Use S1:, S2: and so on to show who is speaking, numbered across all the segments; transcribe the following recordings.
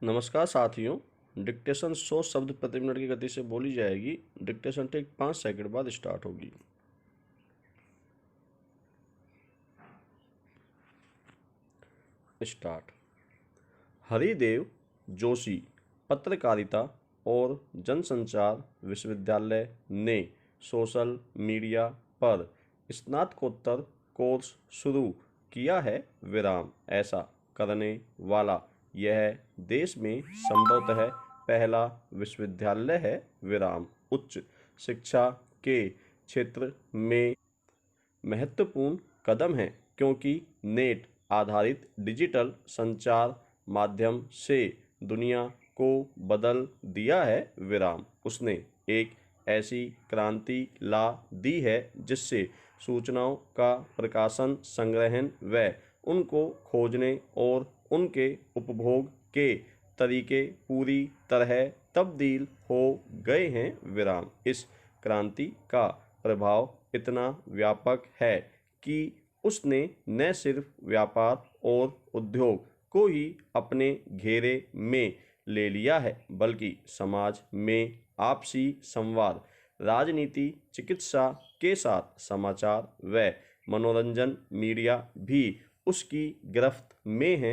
S1: नमस्कार साथियों। डिक्टेशन 100 शब्द प्रति मिनट की गति से बोली जाएगी। डिक्टेशन ठीक 5 सेकंड बाद स्टार्ट होगी। स्टार्ट। हरिदेव जोशी पत्रकारिता और जनसंचार विश्वविद्यालय ने सोशल मीडिया पर स्नातकोत्तर कोर्स शुरू किया है। ऐसा करने वाला यह देश में संभवतः पहला विश्वविद्यालय है। उच्च शिक्षा के क्षेत्र में महत्वपूर्ण कदम है क्योंकि नेट आधारित डिजिटल संचार माध्यम से दुनिया को बदल दिया है। उसने एक ऐसी क्रांति ला दी है जिससे सूचनाओं का प्रकाशन, संग्रहण व उनको खोजने और उनके उपभोग के तरीके पूरी तरह तब्दील हो गए हैं। इस क्रांति का प्रभाव इतना व्यापक है कि उसने न सिर्फ व्यापार और उद्योग को ही अपने घेरे में ले लिया है बल्कि समाज में आपसी संवाद, राजनीति, चिकित्सा के साथ समाचार व मनोरंजन मीडिया भी उसकी गिरफ्त में है।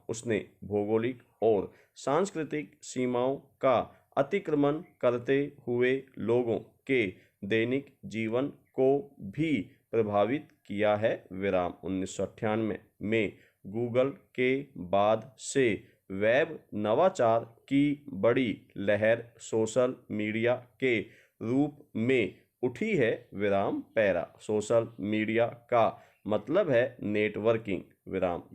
S1: उसने भौगोलिक और सांस्कृतिक सीमाओं का अतिक्रमण करते हुए लोगों के दैनिक जीवन को भी प्रभावित किया है। 1998 में गूगल के बाद से वेब नवाचार की बड़ी लहर सोशल मीडिया के रूप में उठी है। सोशल मीडिया का मतलब है नेटवर्किंग।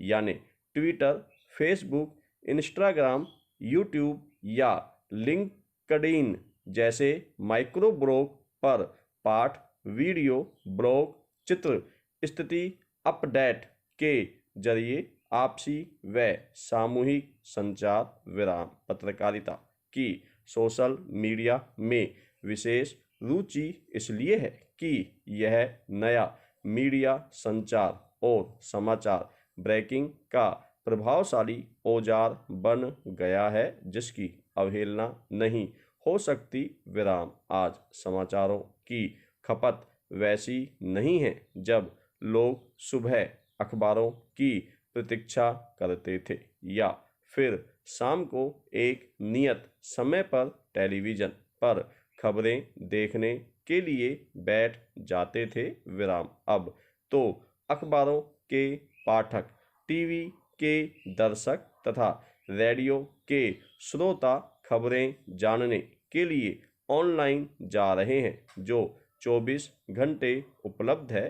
S1: यानी ट्विटर, फेसबुक, इंस्टाग्राम, यूट्यूब या लिंक्डइन जैसे माइक्रो ब्लॉग पर पाठ, वीडियो, ब्लॉग, चित्र, स्थिति अपडेट के जरिए आपसी व सामूहिक संचार। पत्रकारिता की सोशल मीडिया में विशेष रुचि इसलिए है कि यह नया मीडिया संचार और समाचार ब्रेकिंग का प्रभावशाली औजार बन गया है जिसकी अवहेलना नहीं हो सकती। आज समाचारों की खपत वैसी नहीं है जब लोग सुबह अखबारों की प्रतीक्षा करते थे या फिर शाम को एक नियत समय पर टेलीविजन पर खबरें देखने के लिए बैठ जाते थे। अब तो अखबारों के पाठक, टीवी के दर्शक तथा रेडियो के श्रोता खबरें जानने के लिए ऑनलाइन जा रहे हैं जो 24 घंटे उपलब्ध है।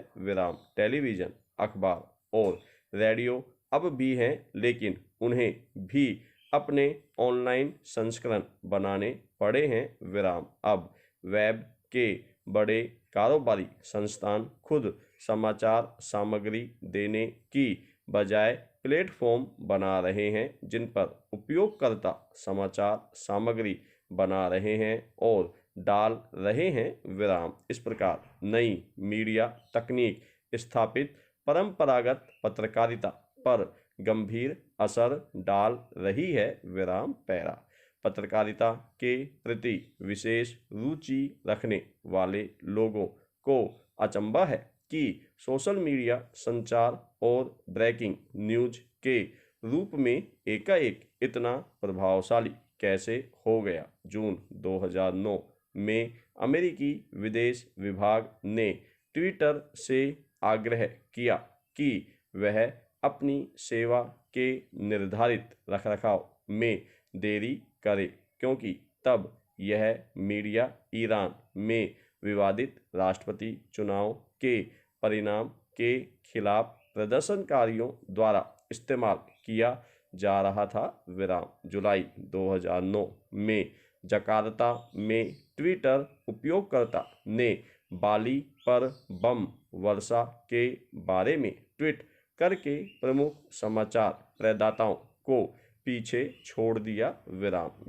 S1: टेलीविजन, अखबार और रेडियो अब भी हैं लेकिन उन्हें भी अपने ऑनलाइन संस्करण बनाने पड़े हैं। अब वेब के बड़े कारोबारी संस्थान खुद समाचार सामग्री देने की बजाय प्लेटफॉर्म बना रहे हैं जिन पर उपयोगकर्ता समाचार सामग्री बना रहे हैं और डाल रहे हैं। इस प्रकार नई मीडिया तकनीक स्थापित परंपरागत पत्रकारिता पर गंभीर असर डाल रही है। पत्रकारिता के प्रति विशेष रुचि रखने वाले लोगों को अचंभा है कि सोशल मीडिया संचार और ब्रेकिंग न्यूज के रूप में एकाएक इतना प्रभावशाली कैसे हो गया। जून 2009 में अमेरिकी विदेश विभाग ने ट्विटर से आग्रह किया कि वह अपनी सेवा के निर्धारित रखरखाव में देरी करे क्योंकि तब यह मीडिया ईरान में विवादित राष्ट्रपति चुनाव के परिणाम के खिलाफ प्रदर्शनकारियों द्वारा इस्तेमाल किया जा रहा था। जुलाई 2009 में जकार्ता में ट्विटर उपयोगकर्ता ने बाली पर बम वर्षा के बारे में ट्वीट करके प्रमुख समाचार प्रदाताओं को पीछे छोड़ दिया।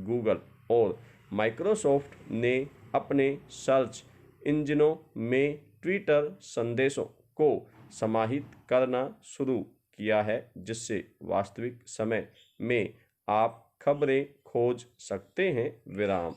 S1: गूगल और माइक्रोसॉफ्ट ने अपने सर्च इंजनों में ट्विटर संदेशों को समाहित करना शुरू किया है जिससे वास्तविक समय में आप खबरें खोज सकते हैं विराम।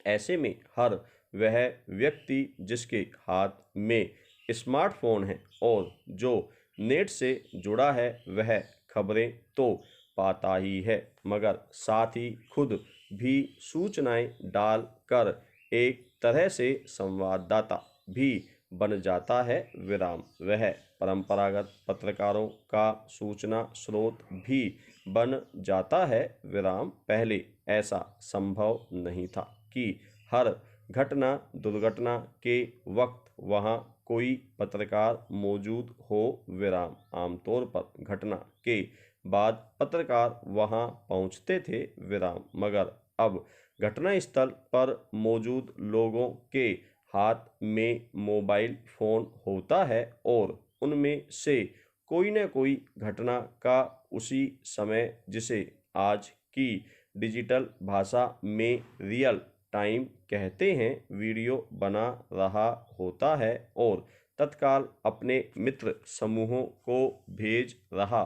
S1: ऐसे में हर वह व्यक्ति जिसके हाथ में स्मार्टफोन है और जो नेट से जुड़ा है वह खबरें तो पाता ही है, मगर साथ ही खुद भी सूचनाएं डाल कर एक तरह से संवाददाता भी बन जाता है विराम। वह परंपरागत पत्रकारों का सूचना स्रोत भी बन जाता है विराम। पहले ऐसा संभव नहीं था कि हर घटना दुर्घटना के वक्त वहाँ कोई पत्रकार मौजूद हो विराम। आमतौर पर घटना के बाद पत्रकार वहाँ पहुँचते थे विराम, मगर अब घटनास्थल पर मौजूद लोगों के हाथ में मोबाइल फोन होता है और उनमें से कोई न कोई घटना का उसी समय, जिसे आज की डिजिटल भाषा में रियल टाइम कहते हैं, वीडियो बना रहा होता है और तत्काल अपने मित्र समूहों को भेज रहा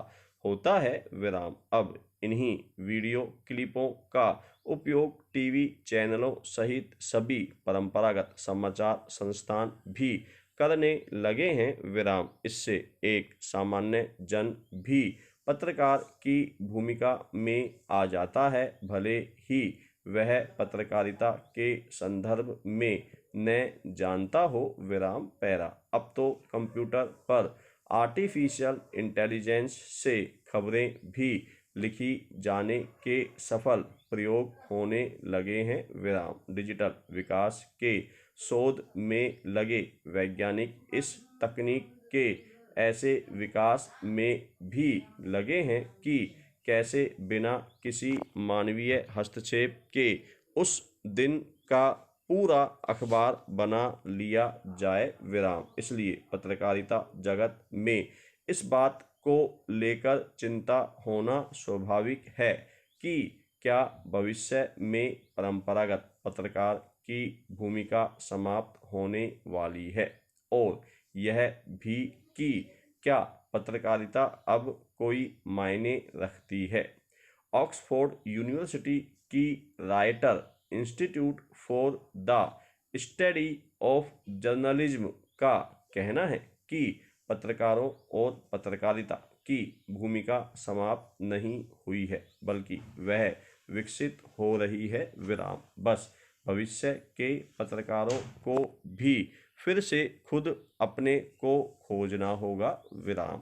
S1: होता है विराम। अब इन्हीं वीडियो क्लिपों का उपयोग टीवी चैनलों सहित सभी परंपरागत समाचार संस्थान भी करने लगे हैं विराम। इससे एक सामान्य जन भी पत्रकार की भूमिका में आ जाता है, भले ही वह पत्रकारिता के संदर्भ में न जानता हो विराम। पैरा। अब तो कंप्यूटर पर आर्टिफिशियल इंटेलिजेंस से खबरें भी लिखी जाने के सफल प्रयोग होने लगे हैं विराम। डिजिटल विकास के शोध में लगे वैज्ञानिक इस तकनीक के ऐसे विकास में भी लगे हैं कि कैसे बिना किसी मानवीय हस्तक्षेप के उस दिन का पूरा अखबार बना लिया जाए विराम। इसलिए पत्रकारिता जगत में इस बात को लेकर चिंता होना स्वाभाविक है कि क्या भविष्य में परंपरागत पत्रकार की भूमिका समाप्त होने वाली है, और यह भी कि क्या पत्रकारिता अब कोई मायने रखती है। ऑक्सफोर्ड यूनिवर्सिटी की writer institute for the study of journalism का कहना है कि पत्रकारों और पत्रकारिता की भूमिका समाप्त नहीं हुई है, बल्कि वह विकसित हो रही है विराम। बस भविष्य के पत्रकारों को भी फिर से खुद अपने को खोजना होगा विराम।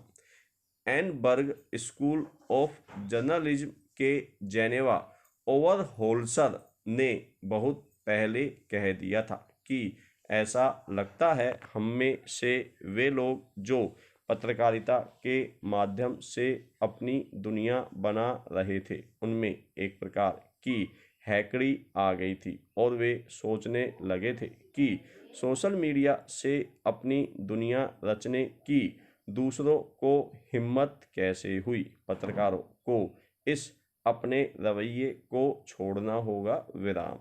S1: एनबर्ग स्कूल ऑफ जर्नलिज्म के जेनेवा ओवरहोल्सर ने बहुत पहले कह दिया था कि ऐसा लगता है हम में से वे लोग जो पत्रकारिता के माध्यम से अपनी दुनिया बना रहे थे, उनमें एक प्रकार की हैकड़ी आ गई थी और वे सोचने लगे थे कि सोशल मीडिया से अपनी दुनिया रचने की दूसरों को हिम्मत कैसे हुई। पत्रकारों को इस अपने रवैये को छोड़ना होगा विराम।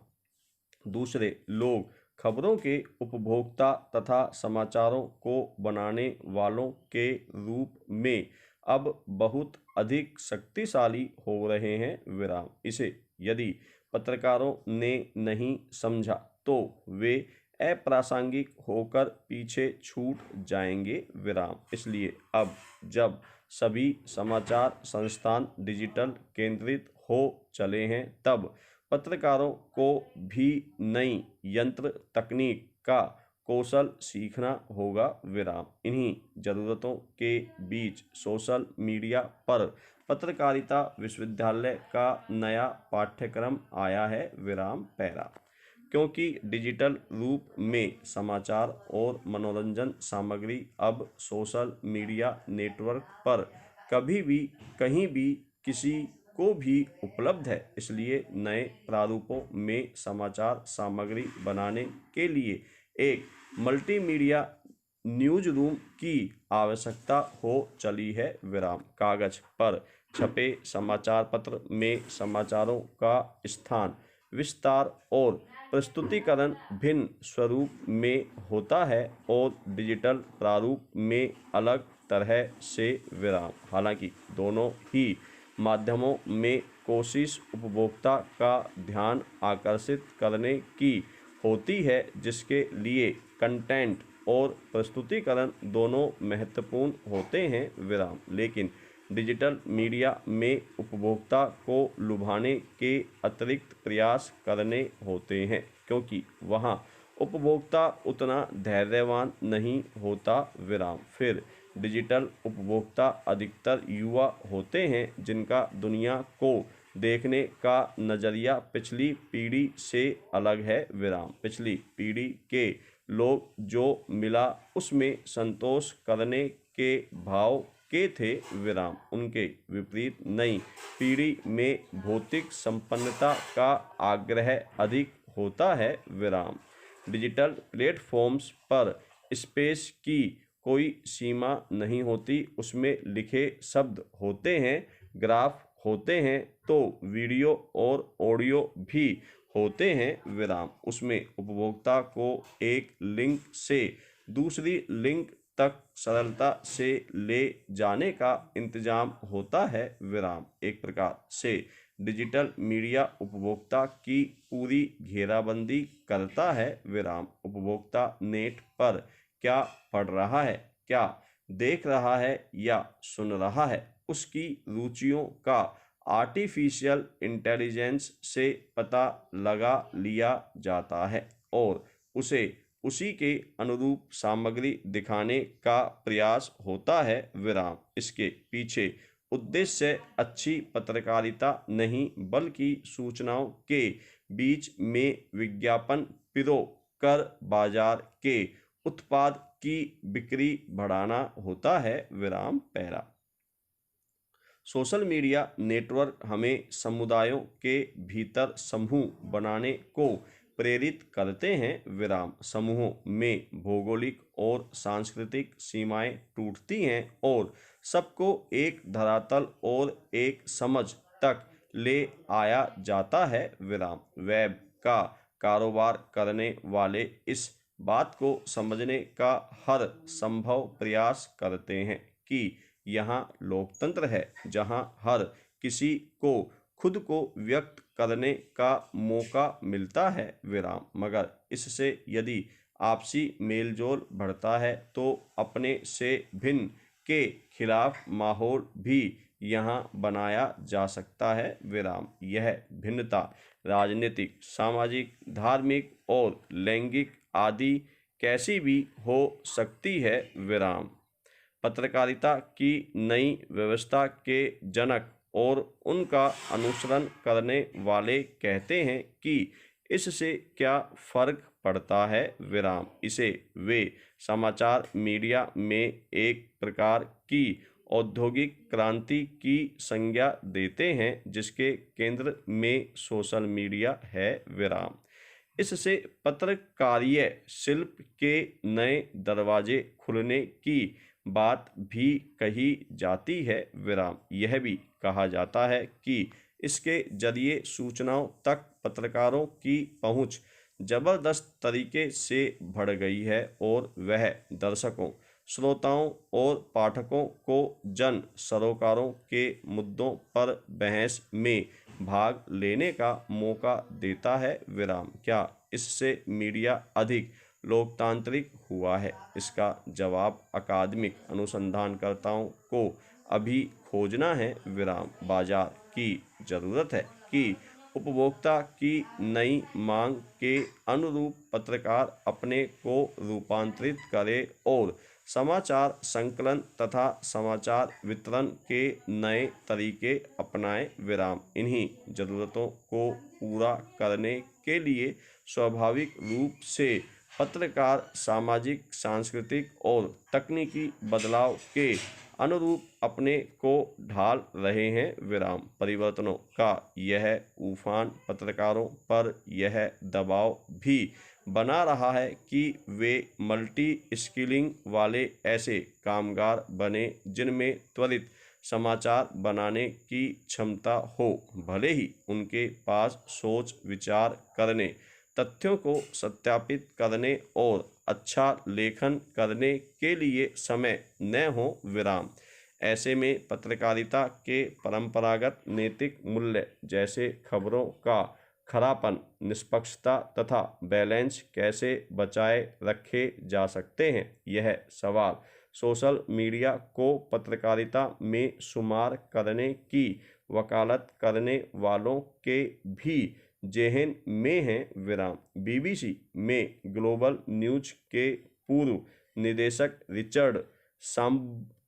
S1: दूसरे लोग खबरों के उपभोक्ता तथा समाचारों को बनाने वालों के रूप में अब बहुत अधिक शक्तिशाली हो रहे हैं विराम। इसे यदि पत्रकारों ने नहीं समझा तो वे अप्रासंगिक होकर पीछे छूट जाएंगे विराम। इसलिए अब जब सभी समाचार संस्थान डिजिटल केंद्रित हो चले हैं, तब पत्रकारों को भी नई यंत्र तकनीक का कौशल सीखना होगा विराम। इन्हीं जरूरतों के बीच सोशल मीडिया पर पत्रकारिता विश्वविद्यालय का नया पाठ्यक्रम आया है विराम। पैरा। क्योंकि डिजिटल रूप में समाचार और मनोरंजन सामग्री अब सोशल मीडिया नेटवर्क पर कभी भी कहीं भी किसी को भी उपलब्ध है, इसलिए नए प्रारूपों में समाचार सामग्री बनाने के लिए एक मल्टीमीडिया न्यूज रूम की आवश्यकता हो चली है विराम। कागज पर छपे समाचार पत्र में समाचारों का स्थान, विस्तार और प्रस्तुतिकरण भिन्न स्वरूप में होता है और डिजिटल प्रारूप में अलग तरह से विराम। हालांकि दोनों ही माध्यमों में कोशिश उपभोक्ता का ध्यान आकर्षित करने की होती है, जिसके लिए कंटेंट और प्रस्तुतिकरण दोनों महत्वपूर्ण होते हैं विराम। लेकिन डिजिटल मीडिया में उपभोक्ता को लुभाने के अतिरिक्त प्रयास करने होते हैं, क्योंकि वहाँ उपभोक्ता उतना धैर्यवान नहीं होता विराम। फिर डिजिटल उपभोक्ता अधिकतर युवा होते हैं, जिनका दुनिया को देखने का नज़रिया पिछली पीढ़ी से अलग है विराम। पिछली पीढ़ी के लोग जो मिला उसमें संतोष करने के भाव के थे विराम। उनके विपरीत नई पीढ़ी में भौतिक संपन्नता का आग्रह अधिक होता है विराम। डिजिटल प्लेटफॉर्म्स पर स्पेस की कोई सीमा नहीं होती, उसमें लिखे शब्द होते हैं, ग्राफ होते हैं, तो वीडियो और ऑडियो भी होते हैं विराम। उसमें उपभोक्ता को एक लिंक से दूसरी लिंक तक सरलता से ले जाने का इंतजाम होता है विराम। एक प्रकार से डिजिटल मीडिया उपभोक्ता की पूरी घेराबंदी करता है विराम। उपभोक्ता नेट पर क्या पढ़ रहा है, क्या देख रहा है या सुन रहा है, उसकी रुचियों का आर्टिफिशियल इंटेलिजेंस से पता लगा लिया जाता है और उसे उसी के अनुरूप सामग्री दिखाने का प्रयास होता है विराम। इसके पीछे उद्देश्य अच्छी पत्रकारिता नहीं, बल्कि सूचनाओं के बीच में विज्ञापन पिरो कर बाजार के उत्पाद की बिक्री बढ़ाना होता है विराम। पहला, सोशल मीडिया नेटवर्क हमें समुदायों के भीतर समूह बनाने को प्रेरित करते हैं विराम। समूहों में भौगोलिक और सांस्कृतिक सीमाएं टूटती हैं और सबको एक धरातल और एक समझ तक ले आया जाता है विराम। वेब का कारोबार करने वाले इस बात को समझने का हर संभव प्रयास करते हैं कि यहाँ लोकतंत्र है, जहाँ हर किसी को खुद को व्यक्त करने का मौका मिलता है विराम। मगर इससे यदि आपसी मेलजोल बढ़ता है तो अपने से भिन्न के खिलाफ माहौल भी यहाँ बनाया जा सकता है विराम। यह भिन्नता राजनीतिक, सामाजिक, धार्मिक और लैंगिक आदि कैसी भी हो सकती है विराम। पत्रकारिता की नई व्यवस्था के जनक और उनका अनुसरण करने वाले कहते हैं कि इससे क्या फर्क पड़ता है विराम। इसे वे समाचार मीडिया में एक प्रकार की औद्योगिक क्रांति की संज्ञा देते हैं, जिसके केंद्र में सोशल मीडिया है विराम। इससे पत्रकारीय शिल्प के नए दरवाजे खुलने की बात भी कही जाती है विराम। यह भी कहा जाता है कि इसके जरिए सूचनाओं तक पत्रकारों की पहुंच जबरदस्त तरीके से बढ़ गई है और वह दर्शकों, श्रोताओं और पाठकों को जन सरोकारों के मुद्दों पर बहस में भाग लेने का मौका देता है विराम। क्या इससे मीडिया अधिक लोकतांत्रिक हुआ है? इसका जवाब अकादमिक अनुसंधानकर्ताओं को अभी खोजना है विराम। बाजार की जरूरत है कि उपभोक्ता की नई मांग के अनुरूप पत्रकार अपने को रूपांतरित करे और समाचार संकलन तथा समाचार वितरण के नए तरीके अपनाए विराम। इन्हीं जरूरतों को पूरा करने के लिए स्वाभाविक रूप से पत्रकार सामाजिक, सांस्कृतिक और तकनीकी बदलाव के अनुरूप अपने को ढाल रहे हैं विराम। परिवर्तनों का यह उफान पत्रकारों पर यह दबाव भी बना रहा है कि वे मल्टी स्किलिंग वाले ऐसे कामगार बने जिनमें त्वरित समाचार बनाने की क्षमता हो, भले ही उनके पास सोच विचार करने, तथ्यों को सत्यापित करने और अच्छा लेखन करने के लिए समय न हो विराम। ऐसे में पत्रकारिता के परंपरागत नैतिक मूल्य जैसे खबरों का खरापन, निष्पक्षता तथा बैलेंस कैसे बचाए रखे जा सकते हैं, यह सवाल सोशल मीडिया को पत्रकारिता में शुमार करने की वकालत करने वालों के भी जेहन में है। विराम। बीबीसी में ग्लोबल न्यूज के पूर्व निदेशक रिचर्ड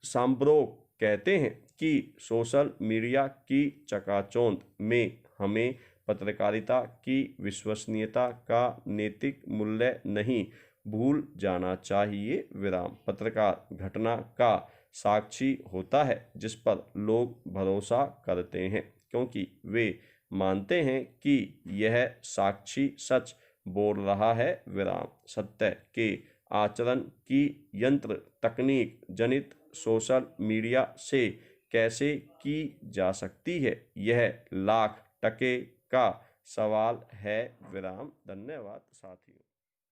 S1: सांब्रोक कहते हैं कि सोशल मीडिया की चकाचौंध में हमें पत्रकारिता की विश्वसनीयता का नैतिक मूल्य नहीं भूल जाना चाहिए। विराम। पत्रकार घटना का साक्षी होता है जिस पर लोग भरोसा करते हैं क्योंकि वे मानते हैं कि यह साक्षी सच बोल रहा है। विराम। सत्य के आचरण की यंत्र तकनीक जनित सोशल मीडिया से कैसे की जा सकती है, यह लाख टके का सवाल है। विराम। धन्यवाद साथियों।